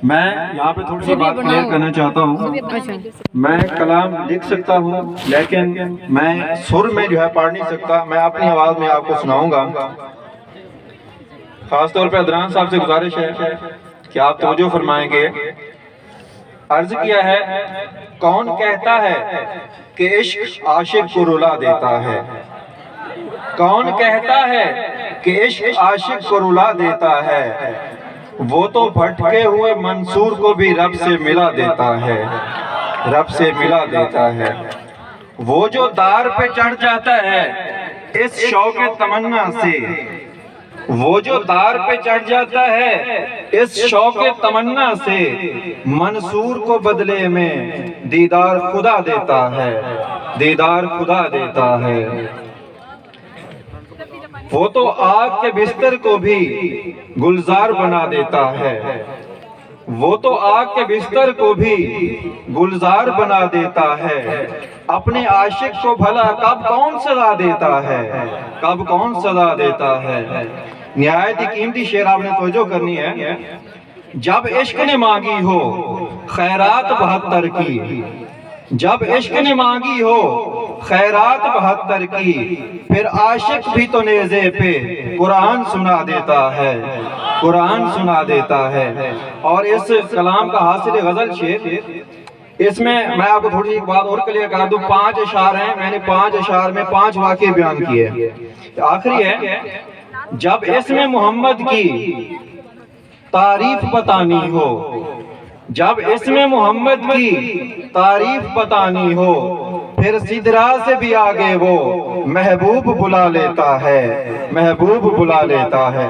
میں یہاں پہ تھوڑی سی بات کلیئر کرنا چاہتا ہوں. میں کلام لکھ سکتا ہوں لیکن میں سر میں جو ہے پڑھ نہیں سکتا. میں اپنی آواز میں آپ کو سناؤں گا. خاص طور پہ ادران صاحب سے گزارش ہے کہ آپ توجہ فرمائیں گے. عرض کیا ہے کون کہتا ہے کہ عشق عاشق کو رلا دیتا ہے. کون کہتا ہے کہ عشق عاشق کو رلا دیتا ہے. وہ تو بھٹکے ہوئے منصور کو بھی رب سے ملا دیتا ہے. رب سے ملا دیتا ہے. وہ جو دار پہ چڑھ جاتا ہے اس شوق تمنا سے. وہ جو دار پہ چڑھ جاتا ہے اس شوق تمنا سے. منصور کو بدلے میں دیدار خدا دیتا ہے. دیدار خدا دیتا ہے. وہ تو آگ کے بستر کو بھی گلزار بنا دیتا ہے. وہ تو آگ کے بستر کو بھی گلزار بنا دیتا ہے. اپنے عاشق کو بھلا کب کون سزا دیتا ہے. کب کون سزا دیتا ہے. نہایت قیمتی شعر آپ نے توجہ کرنی ہے. جب عشق نے مانگی ہو خیرات 72 کی. جب عشق نے مانگی ہو خیرات 72 کی. پھر عاشق بھی تو نیزے پہ قرآن سنا دیتا ہے. قرآن سنا دیتا ہے. اور اس کلام کا حاصل غزل شعر اس میں آپ کو تھوڑی ایک بات اور کلیئر کر دوں. 5 اشعار ہیں. میں نے 5 اشعار میں 5 واقعے بیان کیے. آخری ہے جب اس میں محمد کی تعریف بتانی ہو. جب اس میں محمد کی تعریف بتانی ہو پھر سدرا سے بھی آگے وہ محبوب بلا لیتا ہے. محبوب بلا لیتا ہے.